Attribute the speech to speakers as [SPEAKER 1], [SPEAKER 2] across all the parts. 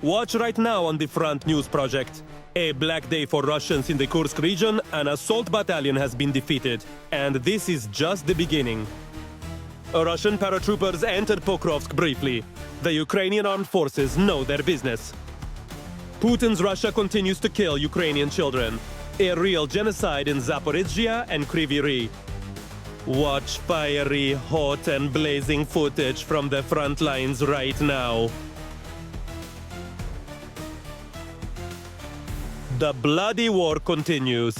[SPEAKER 1] Watch right now on the Front News Project. A black day for Russians in the Kursk region. An assault battalion has been defeated. And this is just the beginning. Russian paratroopers entered Pokrovsk briefly. The Ukrainian Armed Forces know their business. Putin's Russia continues to kill Ukrainian children. A real genocide in Zaporizhia and Kryvyi Rih. Watch fiery, hot and blazing footage from the front lines right now. The bloody war continues.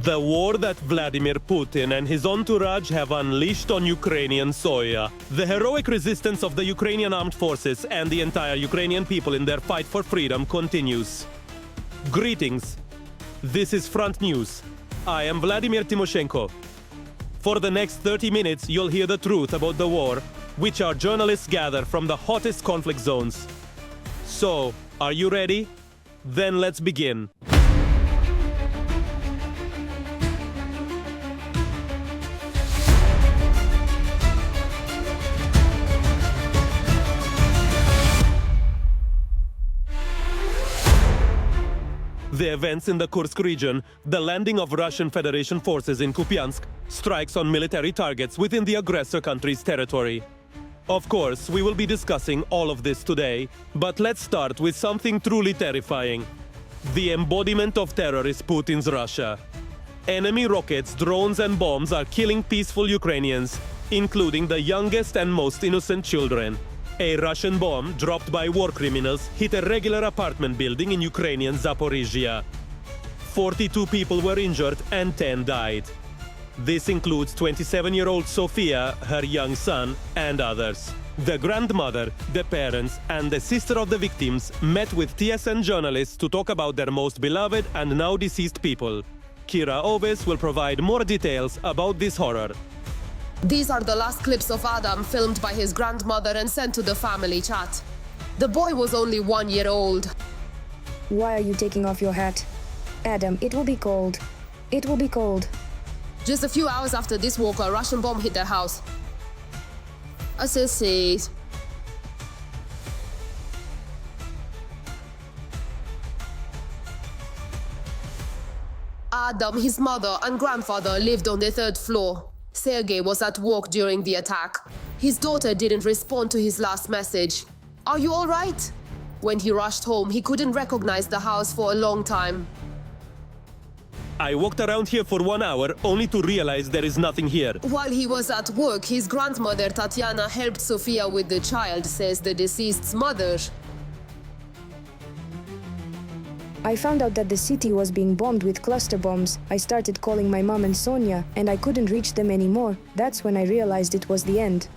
[SPEAKER 1] The war that Vladimir Putin and his entourage have unleashed on Ukrainian soil. The heroic resistance of the Ukrainian Armed Forces and the entire Ukrainian people in their fight for freedom continues. Greetings. This is Front News. I am Vladimir Timoshenko. For the next 30 minutes, you'll hear the truth about the war, which our journalists gather from the hottest conflict zones. So, are you ready? Then let's begin. The events in the Kursk region, the landing of Russian Federation forces in Kupiansk, strikes on military targets within the aggressor country's territory. Of course, we will be discussing all of this today, but let's start with something truly terrifying. The embodiment of terror is Putin's Russia. Enemy rockets, drones and bombs are killing peaceful Ukrainians, including the youngest and most innocent children. A Russian bomb, dropped by war criminals, hit a regular apartment building in Ukrainian Zaporizhia. 42 people were injured and 10 died. This includes 27-year-old Sofia, her young son, and others. The grandmother, the parents, and the sister of the victims met with TSN journalists to talk about their most beloved and now deceased people. Kira Oves will provide more details about this horror.
[SPEAKER 2] These are the last clips of Adam filmed by his grandmother and sent to the family chat. The boy was only 1 year old.
[SPEAKER 3] Why are you taking off your hat? Adam, it will be cold. It will be cold.
[SPEAKER 2] Just a few hours after this walk, a Russian bomb hit their house. Associate. Adam, his mother and grandfather lived on the 3rd floor. Sergei was at work during the attack. His daughter didn't respond to his last message. Are you all right? When he rushed home, he couldn't recognize the house for a long time.
[SPEAKER 1] I walked around here for 1 hour only to realize there is nothing here.
[SPEAKER 2] While he was at work, his grandmother Tatiana helped Sofia with the child, says the deceased's mother.
[SPEAKER 3] I found out that the city was being bombed with cluster bombs. I started calling my mom and Sonia, and I couldn't reach them anymore. That's when I realized it was the end.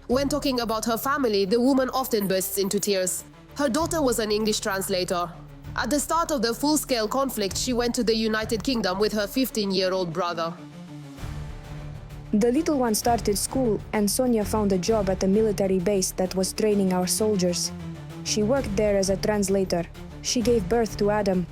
[SPEAKER 2] When talking about her family, the woman often bursts into tears. Her daughter was an English translator. At the start of the full-scale conflict, she went to the United Kingdom with her 15-year-old brother.
[SPEAKER 3] The little one started school, and Sonia found a job at a military base that was training our soldiers. She worked there as a translator. She gave birth to Adam.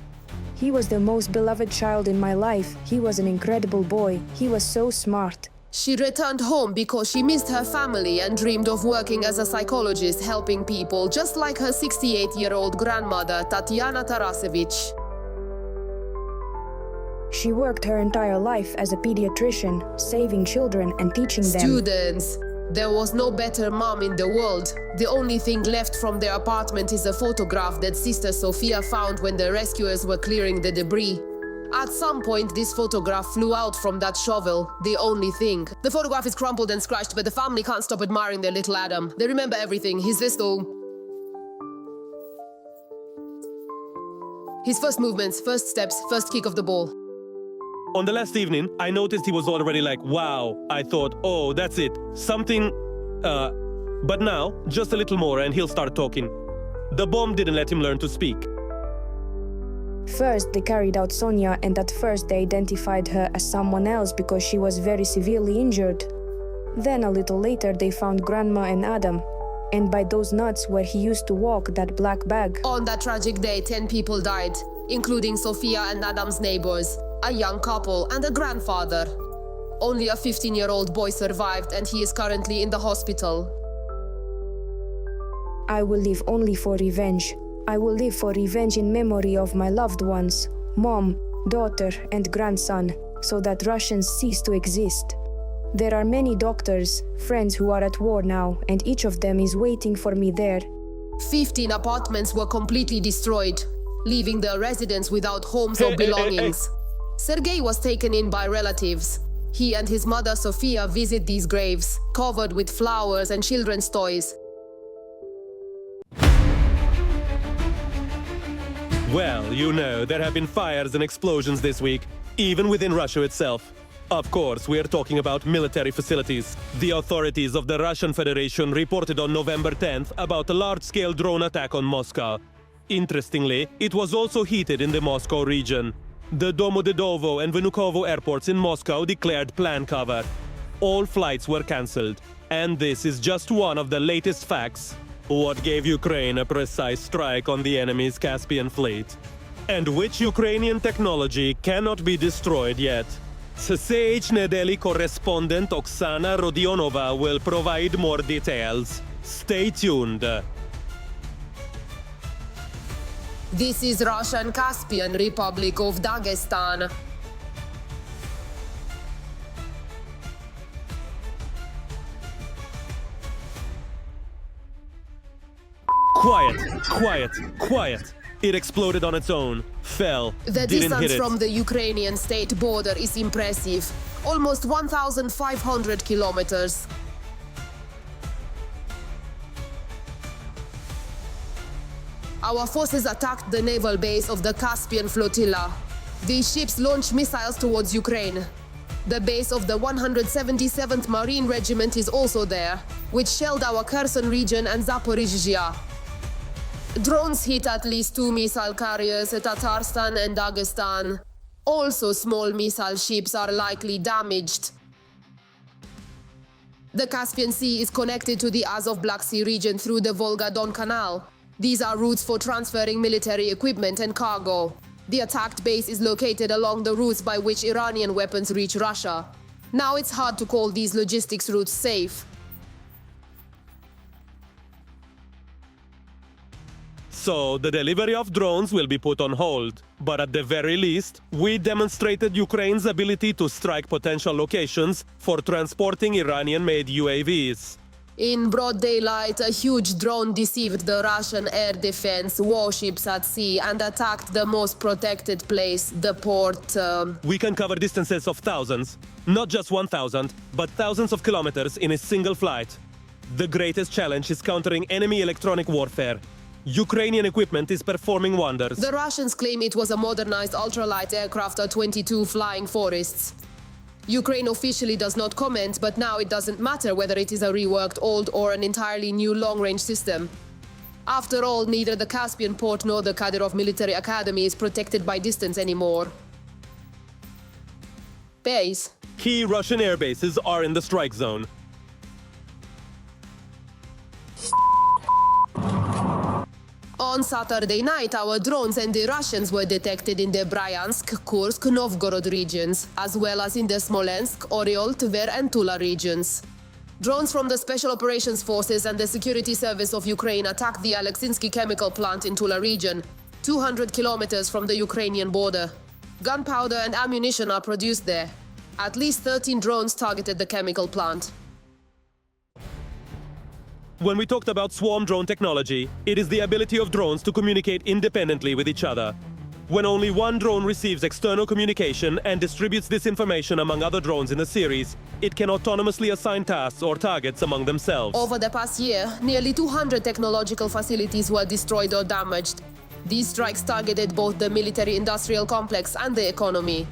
[SPEAKER 3] He was the most beloved child in my life. He was an incredible boy. He was so smart.
[SPEAKER 2] She returned home because she missed her family and dreamed of working as a psychologist, helping people, just like her 68-year-old grandmother, Tatiana Tarasevich.
[SPEAKER 3] She worked her entire life as a pediatrician, saving children and teaching them.
[SPEAKER 2] Students. There was no better mom in the world. The only thing left from their apartment is a photograph that Sister Sofia found when the rescuers were clearing the debris. At some point, this photograph flew out from that shovel, the only thing. The photograph is crumpled and scratched, but the family can't stop admiring their little Adam. They remember everything, his whistle, his first movements, first steps, first kick of the ball.
[SPEAKER 1] On the last evening, I noticed he was already like, wow. I thought, oh, that's it. Something, but now, just a little more and he'll start talking. The bomb didn't let him learn to speak.
[SPEAKER 3] First, they carried out Sonia, and at first they identified her as someone else because she was very severely injured. Then a little later they found Grandma and Adam. And by those nuts where he used to walk, that black bag.
[SPEAKER 2] On that tragic day, 10 people died, including Sofia and Adam's neighbors, a young couple and a grandfather. Only a 15-year-old boy survived and he is currently in the hospital.
[SPEAKER 3] I will live only for revenge. I will live for revenge in memory of my loved ones, mom, daughter, and grandson, so that Russians cease to exist. There are many doctors, friends who are at war now, and each of them is waiting for me there.
[SPEAKER 2] 15 apartments were completely destroyed, leaving the residents without homes or belongings. Sergei was taken in by relatives. He and his mother Sofia visit these graves, covered with flowers and children's toys.
[SPEAKER 1] Well, you know, there have been fires and explosions this week, even within Russia itself. Of course, we're talking about military facilities. The authorities of the Russian Federation reported on November 10th about a large-scale drone attack on Moscow. Interestingly, it was also heated in the Moscow region. The Domodedovo and Vnukovo airports in Moscow declared plan cover. All flights were cancelled. And this is just one of the latest facts. What gave Ukraine a precise strike on the enemy's Caspian fleet? And which Ukrainian technology cannot be destroyed yet? CH Nedeli correspondent Oksana Rodionova will provide more details. Stay tuned.
[SPEAKER 2] This is Russian Caspian Republic of Dagestan.
[SPEAKER 1] Quiet, quiet, quiet. It exploded on its own, fell,
[SPEAKER 2] The
[SPEAKER 1] didn't hit
[SPEAKER 2] distance
[SPEAKER 1] it.
[SPEAKER 2] from the Ukrainian state border is impressive. Almost 1,500 kilometers. Our forces attacked the naval base of the Caspian flotilla. These ships launched missiles towards Ukraine. The base of the 177th Marine Regiment is also there, which shelled our Kherson region and Zaporizhzhia. Drones hit at least 2 missile carriers at Tatarstan and Dagestan. Also, small missile ships are likely damaged. The Caspian Sea is connected to the Azov-Black Sea region through the Volga-Don Canal. These are routes for transferring military equipment and cargo. The attacked base is located along the routes by which Iranian weapons reach Russia. Now it's hard to call these logistics routes safe.
[SPEAKER 1] So, the delivery of drones will be put on hold. But at the very least, we demonstrated Ukraine's ability to strike potential locations for transporting Iranian-made UAVs.
[SPEAKER 2] In broad daylight, a huge drone deceived the Russian air defense warships at sea and attacked the most protected place, the port.
[SPEAKER 1] We can cover distances of thousands, not just 1,000, but thousands of kilometers in a single flight. The greatest challenge is countering enemy electronic warfare. Ukrainian equipment is performing wonders.
[SPEAKER 2] The Russians claim it was a modernized ultralight aircraft A-22 Flying Forests. Ukraine officially does not comment, but now it doesn't matter whether it is a reworked old or an entirely new long-range system. After all, neither the Caspian port nor the Kadyrov military academy is protected by distance anymore. Base.
[SPEAKER 1] Key Russian air bases are in the strike zone.
[SPEAKER 2] On Saturday night, our drones and the Russians were detected in the Bryansk, Kursk, Novgorod regions, as well as in the Smolensk, Oryol, Tver and Tula regions. Drones from the Special Operations Forces and the Security Service of Ukraine attacked the Alexinsky chemical plant in Tula region, 200 kilometers from the Ukrainian border. Gunpowder and ammunition are produced there. At least 13 drones targeted the chemical plant.
[SPEAKER 1] When we talked about swarm drone technology, it is the ability of drones to communicate independently with each other. When only one drone receives external communication and distributes this information among other drones in the series, it can autonomously assign tasks or targets among themselves.
[SPEAKER 2] Over the past year, nearly 200 technological facilities were destroyed or damaged. These strikes targeted both the military-industrial complex and the economy.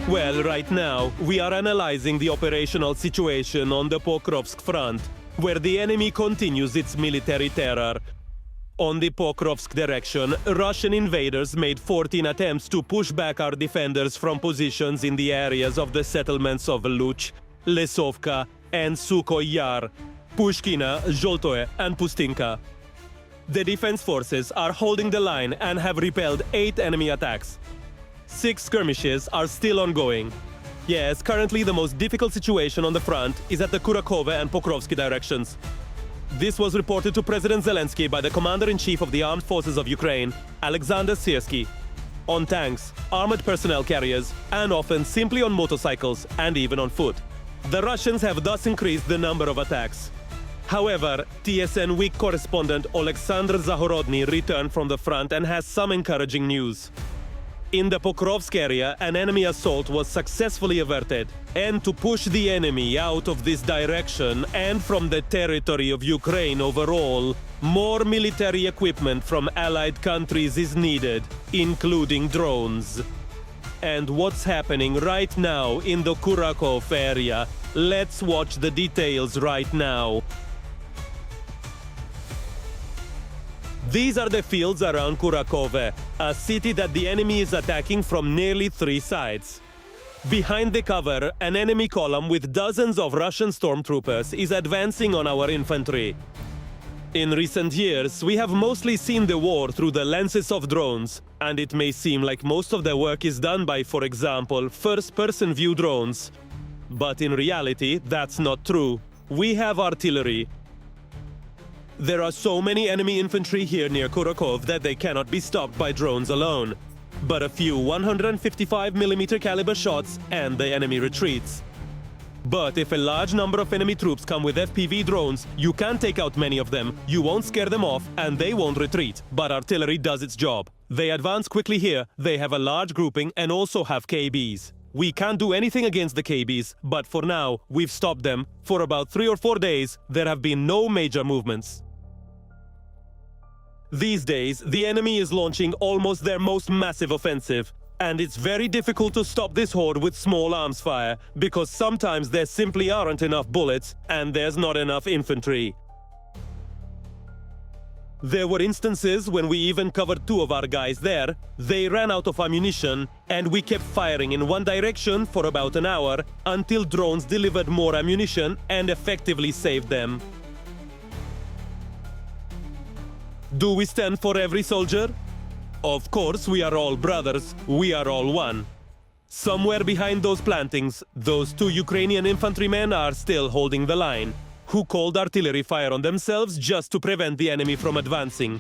[SPEAKER 1] Well, right now, we are analyzing the operational situation on the Pokrovsk front, where the enemy continues its military terror. On the Pokrovsk direction, Russian invaders made 14 attempts to push back our defenders from positions in the areas of the settlements of Luch, Lesovka, and Sukhoy Yar, Pushkina, Zholtoe, and Pustinka. The defense forces are holding the line and have repelled 8 enemy attacks. 6 skirmishes are still ongoing. Yes, currently the most difficult situation on the front is at the Kurakovo and Pokrovsky directions. This was reported to President Zelensky by the Commander-in-Chief of the Armed Forces of Ukraine, Alexander Syrsky. On tanks, armored personnel carriers, and often simply on motorcycles and even on foot. The Russians have thus increased the number of attacks. However, TSN Week correspondent Alexander Zahorodny returned from the front and has some encouraging news. In the Pokrovsk area, an enemy assault was successfully averted. And to push the enemy out of this direction and from the territory of Ukraine overall, more military equipment from allied countries is needed, including drones. And what's happening right now in the Kurakov area? Let's watch the details right now. These are the fields around Kurakove, a city that the enemy is attacking from nearly 3 sides. Behind the cover, an enemy column with dozens of Russian stormtroopers is advancing on our infantry. In recent years, we have mostly seen the war through the lenses of drones, and it may seem like most of the work is done by, for example, first-person view drones. But in reality, that's not true. We have artillery. There are so many enemy infantry here near Kurakov that they cannot be stopped by drones alone. But a few 155mm caliber shots and the enemy retreats. But if a large number of enemy troops come with FPV drones, you can't take out many of them, you won't scare them off, and they won't retreat. But artillery does its job. They advance quickly here, they have a large grouping and also have KBs. We can't do anything against the KBs, but for now, we've stopped them. For about 3 or 4 days, there have been no major movements. These days, the enemy is launching almost their most massive offensive. And it's very difficult to stop this horde with small arms fire, because sometimes there simply aren't enough bullets, and there's not enough infantry. There were instances when we even covered 2 of our guys there. They ran out of ammunition, and we kept firing in one direction for about an hour, until drones delivered more ammunition and effectively saved them. Do we stand for every soldier? Of course, we are all brothers, we are all one. Somewhere behind those plantings, those 2 Ukrainian infantrymen are still holding the line, who called artillery fire on themselves just to prevent the enemy from advancing.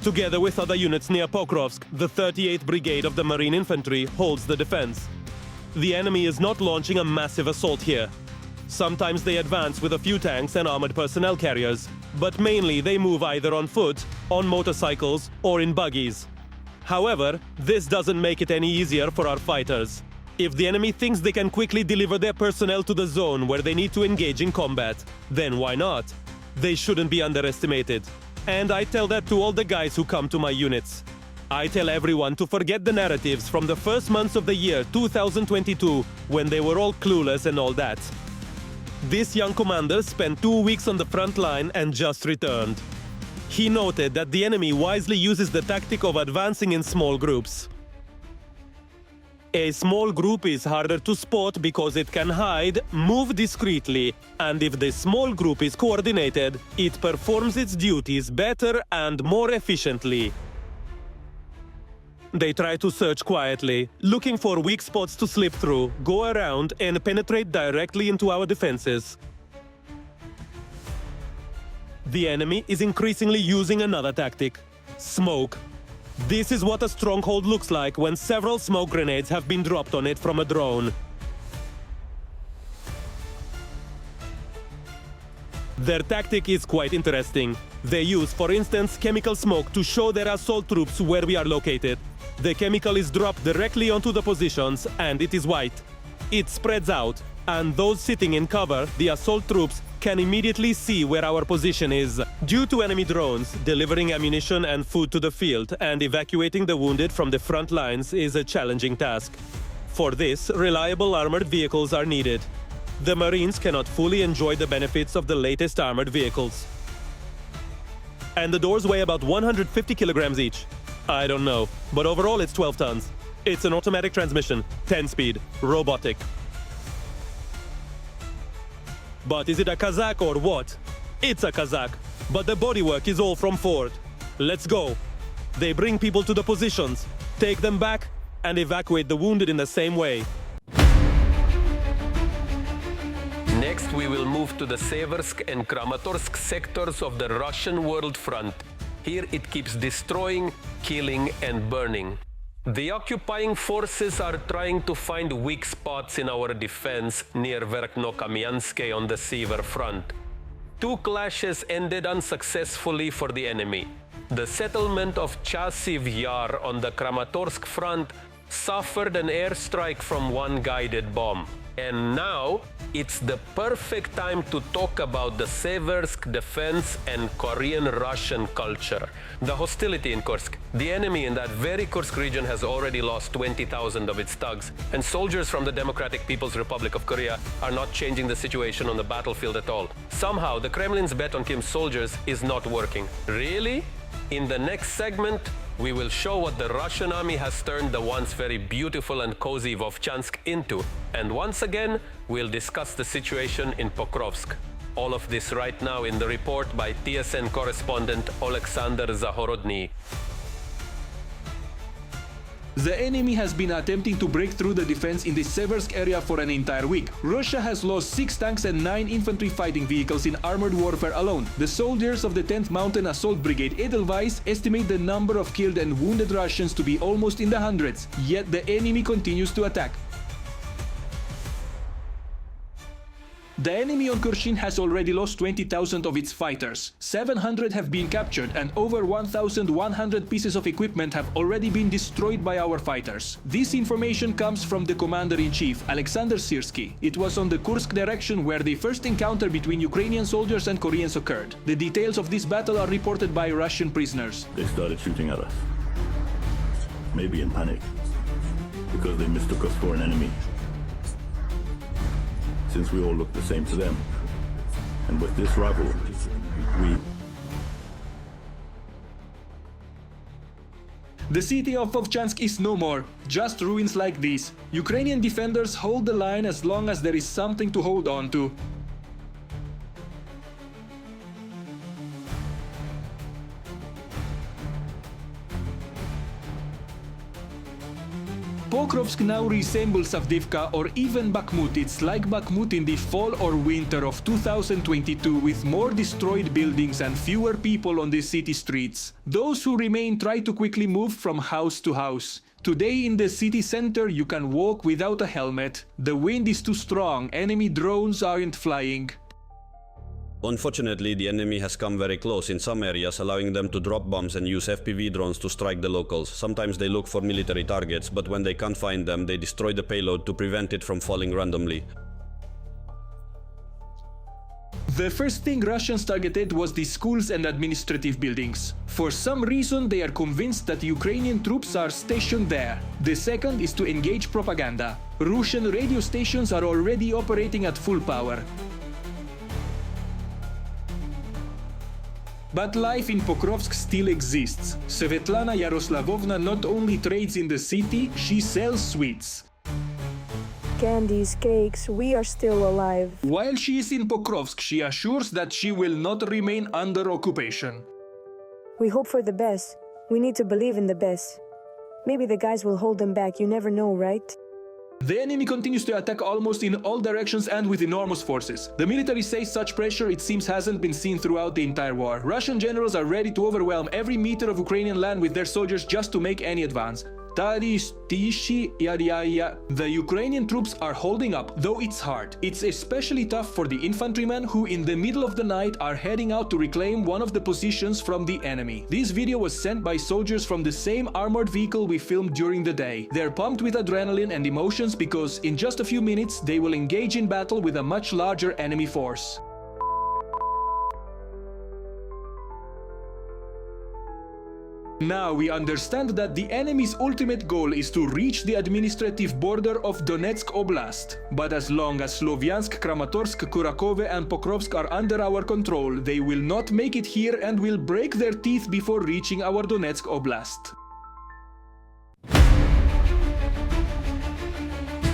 [SPEAKER 1] Together with other units near Pokrovsk, the 38th Brigade of the Marine Infantry holds the defense. The enemy is not launching a massive assault here. Sometimes they advance with a few tanks and armored personnel carriers, but mainly they move either on foot, on motorcycles, or in buggies. However, this doesn't make it any easier for our fighters. If the enemy thinks they can quickly deliver their personnel to the zone where they need to engage in combat, then why not? They shouldn't be underestimated. And I tell that to all the guys who come to my units. I tell everyone to forget the narratives from the first months of the year 2022, when they were all clueless and all that. This young commander spent 2 weeks on the front line and just returned. He noted that the enemy wisely uses the tactic of advancing in small groups. A small group is harder to spot because it can hide, move discreetly, and if the small group is coordinated, it performs its duties better and more efficiently. They try to search quietly, looking for weak spots to slip through, go around, and penetrate directly into our defenses. The enemy is increasingly using another tactic: smoke. This is what a stronghold looks like when several smoke grenades have been dropped on it from a drone. Their tactic is quite interesting. They use, for instance, chemical smoke to show their assault troops where we are located. The chemical is dropped directly onto the positions, and it is white. It spreads out, and those sitting in cover, the assault troops, can immediately see where our position is. Due to enemy drones, delivering ammunition and food to the field and evacuating the wounded from the front lines is a challenging task. For this, reliable armored vehicles are needed. The Marines cannot fully enjoy the benefits of the latest armored vehicles. And the doors weigh about 150 kilograms each. I don't know, but overall it's 12 tons. It's an automatic transmission, 10-speed, robotic. But is it a Kazakh or what? It's a Kazakh, but the bodywork is all from Ford. Let's go. They bring people to the positions, take them back, and evacuate the wounded in the same way.
[SPEAKER 4] Next, we will move to the Seversk and Kramatorsk sectors of the Russian World Front. Here it keeps destroying, killing, and burning. The occupying forces are trying to find weak spots in our defense near Verkhnokamianske on the Sever front. 2 clashes ended unsuccessfully for the enemy. The settlement of Chasiv Yar on the Kramatorsk front suffered an airstrike from one guided bomb. And now, it's the perfect time to talk about the Seversk defense and Korean-Russian culture. The hostility in Kursk. The enemy in that very Kursk region has already lost 20,000 of its thugs, and soldiers from the Democratic People's Republic of Korea are not changing the situation on the battlefield at all. Somehow, the Kremlin's bet on Kim's soldiers is not working. Really? In the next segment, we will show what the Russian army has turned the once very beautiful and cozy Vovchansk into. And once again, we'll discuss the situation in Pokrovsk. All of this right now in the report by TSN correspondent Alexander Zahorodny.
[SPEAKER 5] The enemy has been attempting to break through the defense in the Seversk area for an entire week. Russia has lost 6 tanks and 9 infantry fighting vehicles in armored warfare alone. The soldiers of the 10th Mountain Assault Brigade Edelweiss estimate the number of killed and wounded Russians to be almost in the hundreds, yet the enemy continues to attack. The enemy on Kurshin has already lost 20,000 of its fighters. 700 have been captured and over 1,100 pieces of equipment have already been destroyed by our fighters. This information comes from the commander-in-chief, Alexander Syrsky. It was on the Kursk direction where the first encounter between Ukrainian soldiers and Koreans occurred. The details of this battle are reported by Russian prisoners.
[SPEAKER 6] They started shooting at us. Maybe in panic, because they mistook us for an enemy. Since we all look the same to them. And with this rifle,
[SPEAKER 5] The city of Vovchansk is no more, just ruins like these. Ukrainian defenders hold the line as long as there is something to hold on to. Pokrovsk now resembles Avdiivka or even Bakhmut. It's like Bakhmut in the fall or winter of 2022, with more destroyed buildings and fewer people on the city streets. Those who remain try to quickly move from house to house. Today in the city center you can walk without a helmet. The wind is too strong, enemy drones aren't flying.
[SPEAKER 7] Unfortunately, the enemy has come very close in some areas, allowing them to drop bombs and use FPV drones to strike the locals. Sometimes they look for military targets, but when they can't find them, they destroy the payload to prevent it from falling randomly.
[SPEAKER 5] The first thing Russians targeted was the schools and administrative buildings. For some reason, they are convinced that Ukrainian troops are stationed there. The second is to engage propaganda. Russian radio stations are already operating at full power. But life in Pokrovsk still exists. Svetlana Yaroslavovna not only trades in the city, she sells sweets.
[SPEAKER 3] Candies, cakes, we are still alive.
[SPEAKER 5] While she is in Pokrovsk, she assures that she will not remain under occupation.
[SPEAKER 3] We hope for the best. We need to believe in the best. Maybe the guys will hold them back, you never know, right?
[SPEAKER 5] The enemy continues to attack almost in all directions and with enormous forces. The military says such pressure, it seems, hasn't been seen throughout the entire war. Russian generals are ready to overwhelm every meter of Ukrainian land with their soldiers just to make any advance. The Ukrainian troops are holding up, though it's hard. It's especially tough for the infantrymen who in the middle of the night are heading out to reclaim one of the positions from the enemy. This video was sent by soldiers from the same armored vehicle we filmed during the day. They're pumped with adrenaline and emotions because in just a few minutes they will engage in battle with a much larger enemy force. Now we understand that the enemy's ultimate goal is to reach the administrative border of Donetsk Oblast. But as long as Slovyansk, Kramatorsk, Kurakove and Pokrovsk are under our control, they will not make it here and will break their teeth before reaching our Donetsk Oblast.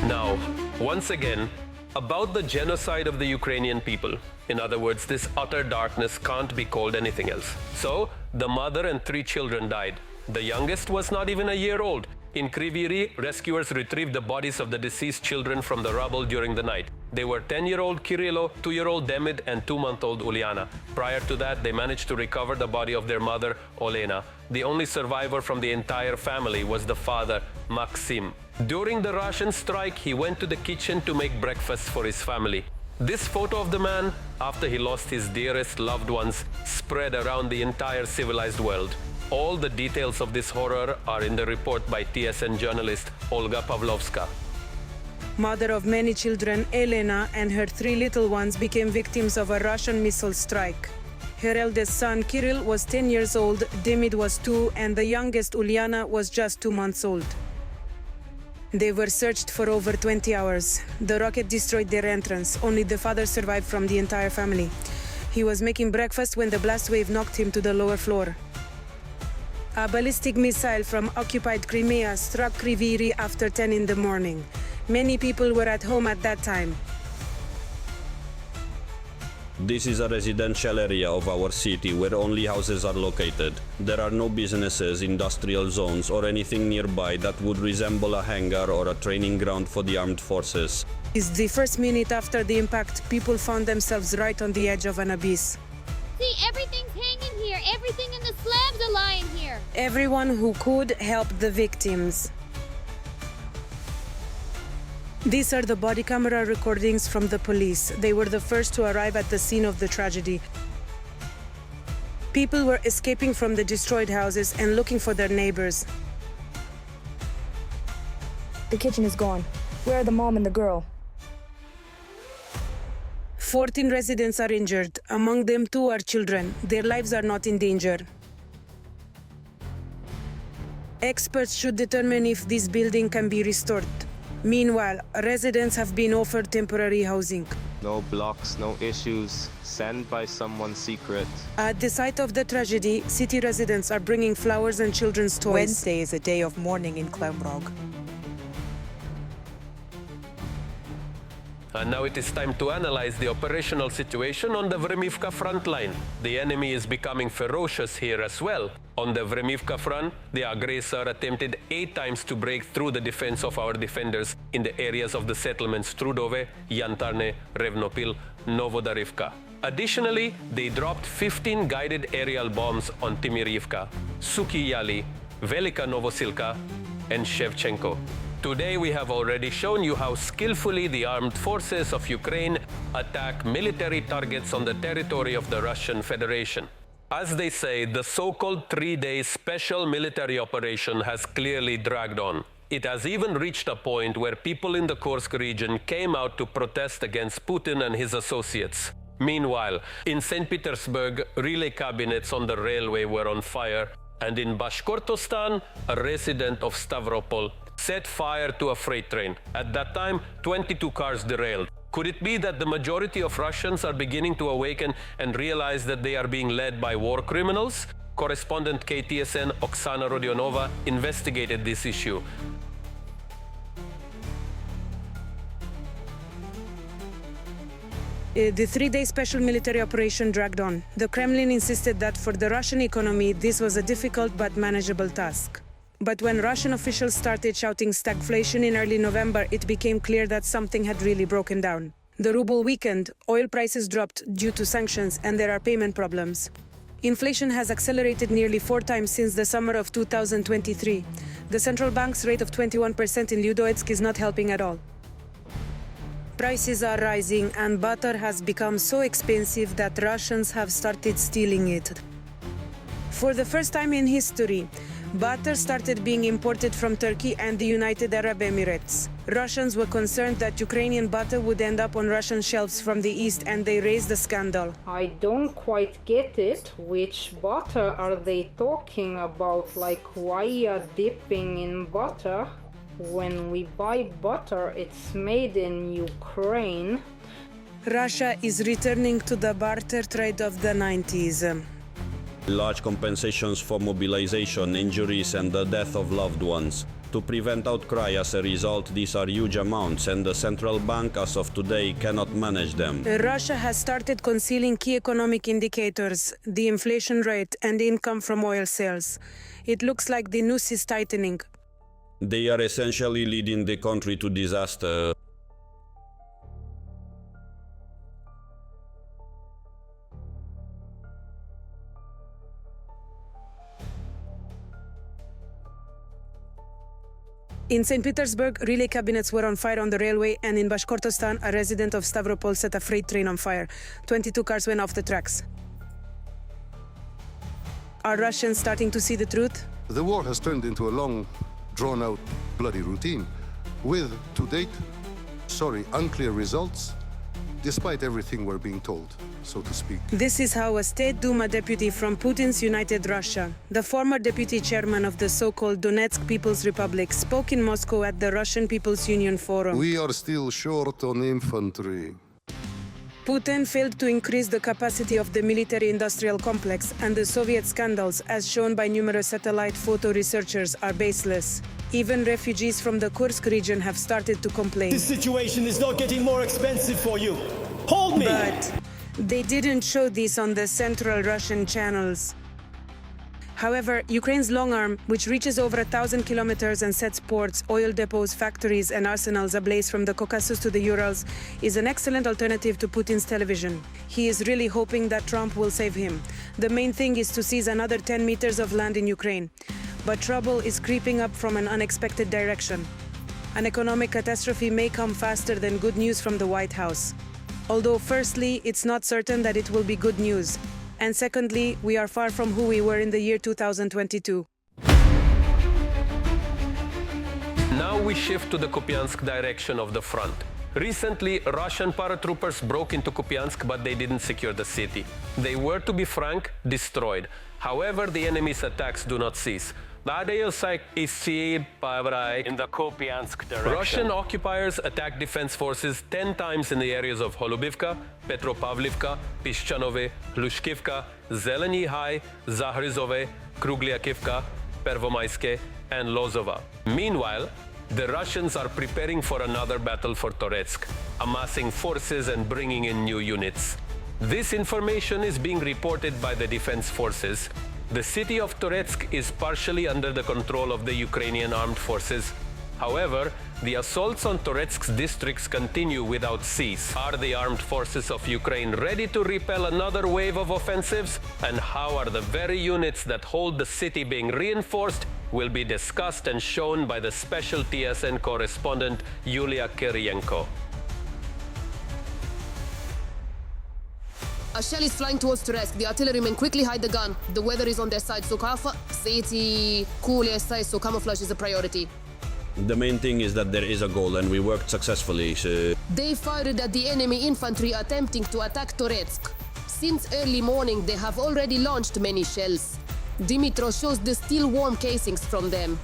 [SPEAKER 4] Now, once again, about the genocide of the Ukrainian people. In other words, this utter darkness can't be called anything else. So, the mother and 3 children died. The youngest was not even a year old. In Kryvyi, rescuers retrieved the bodies of the deceased children from the rubble during the night. They were 10-year-old Kirilo, 2-year-old Demid, and 2-month-old Uliana. Prior to that, they managed to recover the body of their mother, Olena. The only survivor from the entire family was the father, Maxim. During the Russian strike, he went to the kitchen to make breakfast for his family. This photo of the man, after he lost his dearest loved ones, spread around the entire civilized world. All the details of this horror are in the report by TSN journalist Olga Pavlovska.
[SPEAKER 8] Mother of many children, Elena and her 3 little ones became victims of a Russian missile strike. Her eldest son, Kirill, was 10 years old, Demid was 2, and the youngest, Uliana, was just 2 months old. They were searched for over 20 hours. The rocket destroyed their entrance. Only the father survived from the entire family. He was making breakfast when the blast wave knocked him to the lower floor. A ballistic missile from occupied Crimea struck Kryvyi after 10 in the morning. Many people were at home at that time.
[SPEAKER 7] This is a residential area of our city where only houses are located. There are no businesses, industrial zones, or anything nearby that would resemble a hangar or a training ground for the armed forces.
[SPEAKER 8] In the first minute after the impact, people found themselves right on the edge of an abyss.
[SPEAKER 9] See, everything's hanging here. Everything in the slabs are lying here.
[SPEAKER 8] Everyone who could helped the victims. These are the body camera recordings from the police. They were the first to arrive at the scene of the tragedy. People were escaping from the destroyed houses and looking for their neighbors.
[SPEAKER 3] The kitchen is gone. Where are the mom and the girl?
[SPEAKER 8] 14 residents are injured. Among them, 2 are children. Their lives are not in danger. Experts should determine if this building can be restored. Meanwhile, residents have been offered temporary housing.
[SPEAKER 10] No blocks, no issues, sent by someone secret.
[SPEAKER 8] At the site of the tragedy, city residents are bringing flowers and children's toys.
[SPEAKER 11] Wednesday is a day of mourning in Klemrog.
[SPEAKER 4] And now it is time to analyze the operational situation on the Vremivka front line. The enemy is becoming ferocious here as well. On the Vremivka front, the aggressor attempted 8 times to break through the defense of our defenders in the areas of the settlements Trudove, Yantarne, Revnopil, Novodarivka. Additionally, they dropped 15 guided aerial bombs on Timirivka, Suki Yali, Velika Novosilka, and Shevchenko. Today we have already shown you how skillfully the armed forces of Ukraine attack military targets on the territory of the Russian Federation. As they say, the so-called 3-day special military operation has clearly dragged on. It has even reached a point where people in the Kursk region came out to protest against Putin and his associates. Meanwhile, in St. Petersburg, relay cabinets on the railway were on fire, and in Bashkortostan, a resident of Stavropol set fire to a freight train. At that time, 22 cars derailed. Could it be that the majority of Russians are beginning to awaken and realize that they are being led by war criminals? Correspondent KTSN Oksana Rodionova investigated this issue.
[SPEAKER 8] The 3-day special military operation dragged on. The Kremlin insisted that for the Russian economy, this was a difficult but manageable task. But when Russian officials started shouting stagflation in early November, it became clear that something had really broken down. The ruble weakened, oil prices dropped due to sanctions, and there are payment problems. Inflation has accelerated nearly 4 times since the summer of 2023. The central bank's rate of 21% in Ludoetsk is not helping at all. Prices are rising, and butter has become so expensive that Russians have started stealing it. For the first time in history, butter started being imported from Turkey and the United Arab Emirates. Russians were concerned that Ukrainian butter would end up on Russian shelves from the east, and they raised the scandal.
[SPEAKER 12] I don't quite get it. Which butter are they talking about? Like, why are dipping in butter? When we buy butter, it's made in Ukraine.
[SPEAKER 8] Russia is returning to the barter trade of the 90s.
[SPEAKER 7] Large compensations for mobilization, injuries, and the death of loved ones. To prevent outcry as a result, these are huge amounts, and the central bank as of today cannot manage them.
[SPEAKER 8] Russia has started concealing key economic indicators, the inflation rate and income from oil sales. It looks like the noose is tightening.
[SPEAKER 7] They are essentially leading the country to disaster.
[SPEAKER 8] In St. Petersburg, relay cabinets were on fire on the railway, and in Bashkortostan, a resident of Stavropol set a freight train on fire. 22 cars went off the tracks. Are Russians starting to see the truth?
[SPEAKER 13] The war has turned into a long, drawn-out, bloody routine, with, to date, unclear results, despite everything we're being told, so to speak.
[SPEAKER 8] This is how a State Duma deputy from Putin's United Russia, the former deputy chairman of the so-called Donetsk People's Republic, spoke in Moscow at the Russian People's Union Forum.
[SPEAKER 13] We are still short on infantry.
[SPEAKER 8] Putin failed to increase the capacity of the military-industrial complex, and the Soviet scandals, as shown by numerous satellite photo researchers, are baseless. Even refugees from the Kursk region have started to complain.
[SPEAKER 14] This situation is not getting more expensive for you. Hold me!
[SPEAKER 8] But they didn't show this on the central Russian channels. However, Ukraine's long arm, which reaches over 1,000 kilometers and sets ports, oil depots, factories and arsenals ablaze from the Caucasus to the Urals, is an excellent alternative to Putin's television. He is really hoping that Trump will save him. The main thing is to seize another 10 meters of land in Ukraine. But trouble is creeping up from an unexpected direction. An economic catastrophe may come faster than good news from the White House. Although firstly, it's not certain that it will be good news. And secondly, we are far from who we were in the year 2022.
[SPEAKER 4] Now we shift to the Kupiansk direction of the front. Recently, Russian paratroopers broke into Kupiansk, but they didn't secure the city. They were, to be frank, destroyed. However, the enemy's attacks do not cease. In
[SPEAKER 1] the Kupiansk direction.
[SPEAKER 4] Russian occupiers attacked defense forces 10 times in the areas of Holubivka, Petropavlivka, Pischanove, Hlushkivka, Zeleny High, Zahryzove, Krugliakivka, Pervomayske, and Lozova. Meanwhile, the Russians are preparing for another battle for Toretsk, amassing forces and bringing in new units. This information is being reported by the defense forces. The city of Toretsk is partially under the control of the Ukrainian Armed Forces. However, the assaults on Toretsk's districts continue without cease. Are the armed forces of Ukraine ready to repel another wave of offensives? And how are the very units that hold the city being reinforced will be discussed and shown by the special TSN correspondent Yulia Kirienko.
[SPEAKER 2] A shell is flying towards Toretsk. The artillerymen quickly hide the gun. The weather is on their side, so camouflage is a priority.
[SPEAKER 7] The main thing is that there is a goal and we worked successfully.
[SPEAKER 2] They fired at the enemy infantry attempting to attack Toretsk. Since early morning, they have already launched many shells. Dimitro shows the still warm casings from them.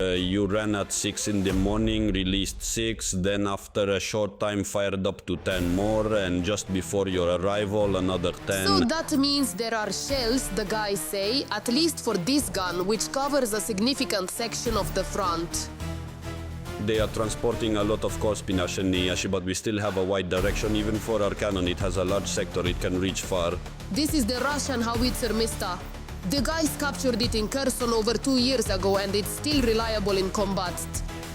[SPEAKER 7] You ran at 6 in the morning, released 6, then after a short time fired up to 10 more, and just before your arrival another 10.
[SPEAKER 2] So that means there are shells, the guys say, at least for this gun, which covers a significant section of the front.
[SPEAKER 7] They are transporting a lot of Korspinash, but we still have a wide direction. Even for our cannon, it has a large sector, it can reach far.
[SPEAKER 2] This is the Russian howitzer Mista. The guys captured it in Kherson over 2 years ago, and it's still reliable in combat.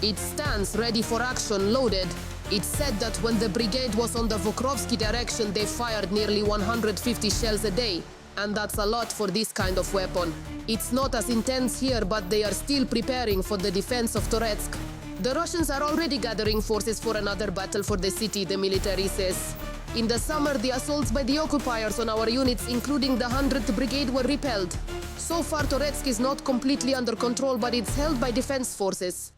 [SPEAKER 2] It stands ready for action, loaded. It's said that when the brigade was on the Vokrovsky direction, they fired nearly 150 shells a day. And that's a lot for this kind of weapon. It's not as intense here, but they are still preparing for the defense of Toretsk. The Russians are already gathering forces for another battle for the city, the military says. In the summer, the assaults by the occupiers on our units, including the 100th Brigade, were repelled. So far, Toretsk is not completely under control, but it's held by defense forces.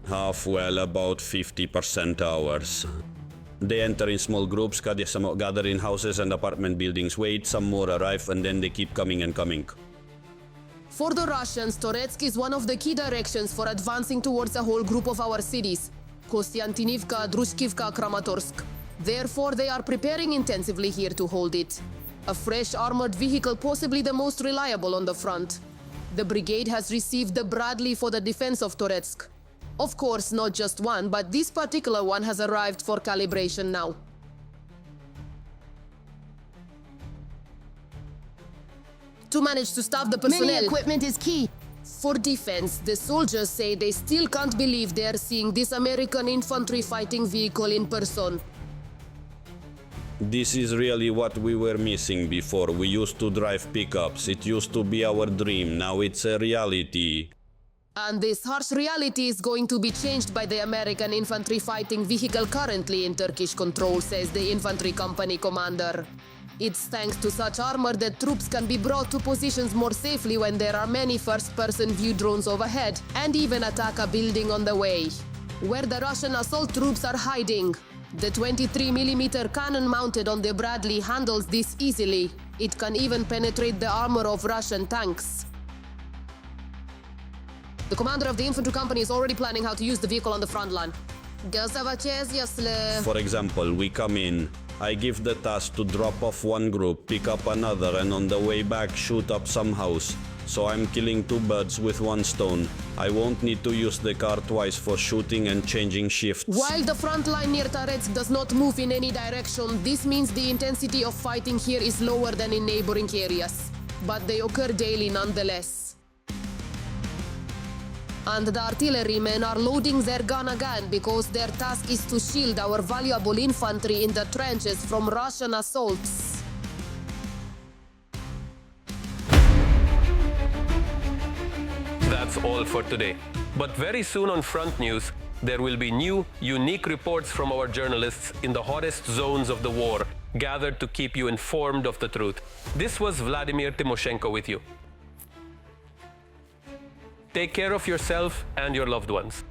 [SPEAKER 7] Half, well, about 50% ours. They enter in small groups, gather in houses and apartment buildings, wait, some more arrive, and then they keep coming and coming.
[SPEAKER 2] For the Russians, Toretsk is one of the key directions for advancing towards a whole group of our cities. Kostiantinivka, Drushkivka, Kramatorsk. Therefore, they are preparing intensively here to hold it. A fresh armored vehicle, possibly the most reliable on the front. The brigade has received the Bradley for the defense of Toretsk. Of course, not just one, but this particular one has arrived for calibration now. to manage to staff the personnel.
[SPEAKER 15] Many equipment is key.
[SPEAKER 2] For defense, the soldiers say they still can't believe they are seeing this American infantry fighting vehicle in person.
[SPEAKER 7] This is really what we were missing before. We used to drive pickups. It used to be our dream. Now it's a reality.
[SPEAKER 2] And this harsh reality is going to be changed by the American infantry fighting vehicle currently in Turkish control, says the infantry company commander. It's thanks to such armor that troops can be brought to positions more safely when there are many first-person view drones overhead, and even attack a building on the way. Where the Russian assault troops are hiding, the 23mm cannon mounted on the Bradley handles this easily. It can even penetrate the armor of Russian tanks. The commander of the infantry company is already planning how to use the vehicle on the front line.
[SPEAKER 7] For example, we come in, I give the task to drop off one group, pick up another, and on the way back shoot up some house. So I'm killing two birds with one stone. I won't need to use the car twice for shooting and changing shifts.
[SPEAKER 2] While the front line near Toretsk does not move in any direction, this means the intensity of fighting here is lower than in neighboring areas. But they occur daily nonetheless. And the artillerymen are loading their gun again because their task is to shield our valuable infantry in the trenches from Russian assaults.
[SPEAKER 4] That's all for today. But very soon on Front News, there will be new, unique reports from our journalists in the hottest zones of the war, gathered to keep you informed of the truth. This was Vladimir Timoshenko with you. Take care of yourself and your loved ones.